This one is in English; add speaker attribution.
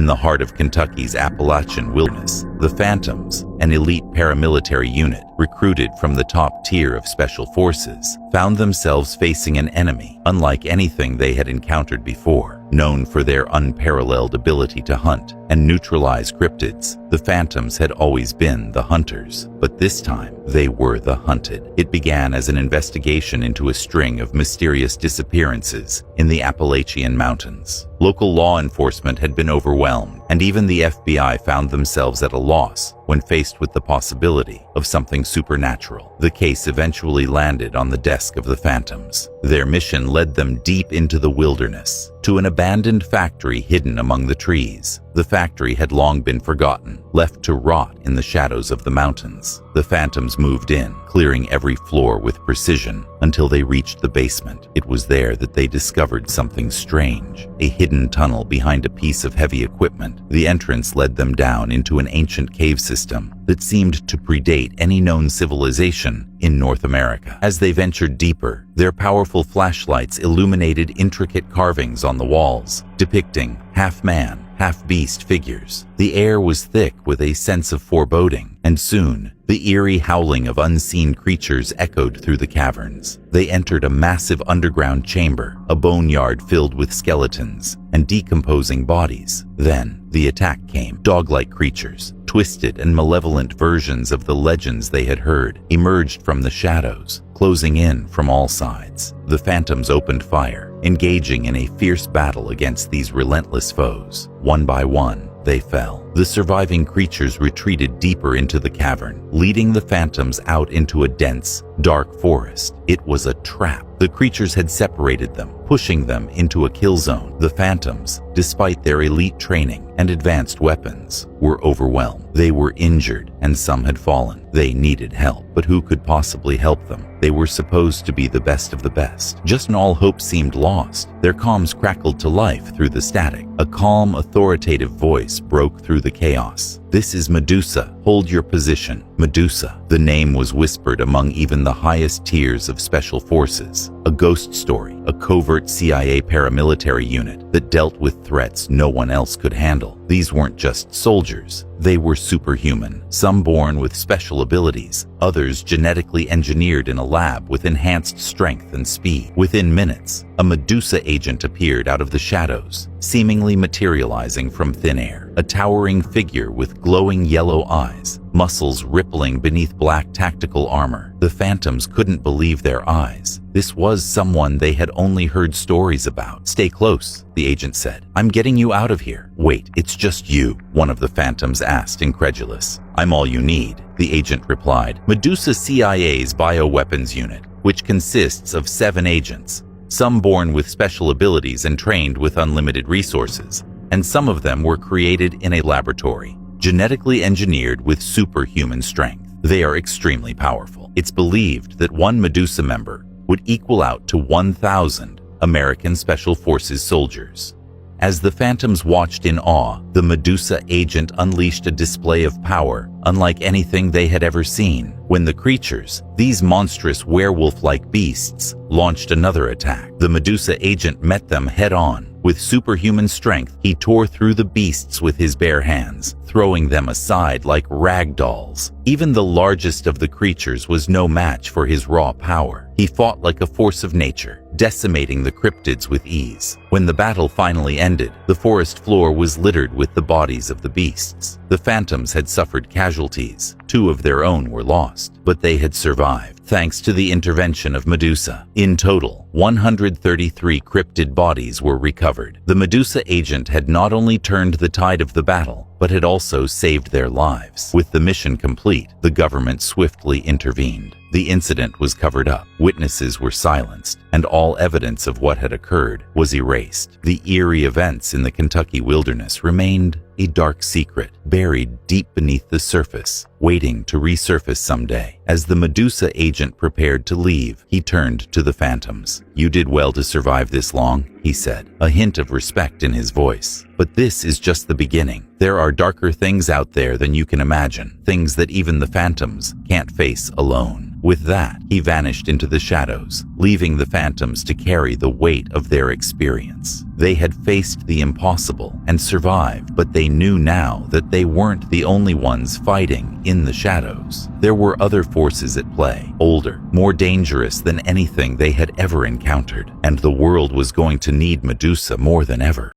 Speaker 1: In the heart of Kentucky's Appalachian wilderness, the Phantoms, an elite paramilitary unit recruited from the top tier of special forces, found themselves facing an enemy unlike anything they had encountered before. Known for their unparalleled ability to hunt and neutralize cryptids, the Phantoms had always been the hunters, but this time they were the hunted. It began as an investigation into a string of mysterious disappearances in the Appalachian Mountains. Local law enforcement had been overwhelmed, and even the FBI found themselves at a loss when faced with the possibility of something supernatural. The case eventually landed on the desk of the Phantoms. Their mission led them deep into the wilderness, to an abandoned factory hidden among the trees. The factory had long been forgotten, left to rot in the shadows of the mountains. The Phantoms moved in, clearing every floor with precision until they reached the basement. It was there that they discovered something strange, a hidden tunnel behind a piece of heavy equipment. The entrance led them down into an ancient cave system that seemed to predate any known civilization in North America. As they ventured deeper, their powerful flashlights illuminated intricate carvings on the walls, depicting half-man, half-beast figures. The air was thick with a sense of foreboding, and soon, the eerie howling of unseen creatures echoed through the caverns. They entered a massive underground chamber, a boneyard filled with skeletons and decomposing bodies. Then, the attack came. Dog-like creatures, twisted and malevolent versions of the legends they had heard, emerged from the shadows, closing in from all sides. The Phantoms opened fire, engaging in a fierce battle against these relentless foes. One by one, they fell. The surviving creatures retreated deeper into the cavern, leading the Phantoms out into a dense, dark forest. It was a trap. The creatures had separated them, pushing them into a kill zone. The Phantoms, despite their elite training and advanced weapons, were overwhelmed. They were injured, and some had fallen. They needed help, but who could possibly help them? They were supposed to be the best of the best. Just when all hope seemed lost, their comms crackled to life through the static. A calm, authoritative voice broke through the chaos. "This is Medusa. Hold your position." Medusa. The name was whispered among even the highest tiers of special forces. A ghost story, a covert CIA paramilitary unit that dealt with threats no one else could handle. These weren't just soldiers. They were superhuman, some born with special abilities, others genetically engineered in a lab with enhanced strength and speed. Within minutes, a Medusa agent appeared out of the shadows, seemingly materializing from thin air. A towering figure with glowing yellow eyes, muscles rippling beneath black tactical armor. The Phantoms couldn't believe their eyes. This was someone they had only heard stories about. "Stay close," the agent said. "I'm getting you out of here." "Wait, it's just you?" one of the Phantoms asked, incredulous. "I'm all you need," the agent replied. Medusa CIA's bioweapons unit, which consists of 7 agents, some born with special abilities and trained with unlimited resources, and some of them were created in a laboratory, genetically engineered with superhuman strength. They are extremely powerful. It's believed that one Medusa member would equal out to 1,000 American Special Forces soldiers. As the Phantoms watched in awe, the Medusa agent unleashed a display of power unlike anything they had ever seen. When the creatures, these monstrous werewolf-like beasts, launched another attack, the Medusa agent met them head-on. With superhuman strength, he tore through the beasts with his bare hands, throwing them aside like rag dolls. Even the largest of the creatures was no match for his raw power. He fought like a force of nature, decimating the cryptids with ease. When the battle finally ended, the forest floor was littered with the bodies of the beasts. The Phantoms had suffered casualties. 2 of their own were lost, but they had survived, thanks to the intervention of Medusa. In total, 133 cryptid bodies were recovered. The Medusa agent had not only turned the tide of the battle, but had also saved their lives. With the mission complete, the government swiftly intervened. The incident was covered up, witnesses were silenced, and all evidence of what had occurred was erased. The eerie events in the Kentucky wilderness remained a dark secret, buried deep beneath the surface, waiting to resurface someday. As the Medusa agent prepared to leave, he turned to the Phantoms. "You did well to survive this long," he said, a hint of respect in his voice. "But this is just the beginning. There are darker things out there than you can imagine, things that even the Phantoms can't face alone." With that, he vanished into the shadows, leaving the phantoms to carry the weight of their experience. They had faced the impossible and survived, but they knew now that they weren't the only ones fighting in the shadows. There were other forces at play, older, more dangerous than anything they had ever encountered, and the world was going to need Medusa more than ever.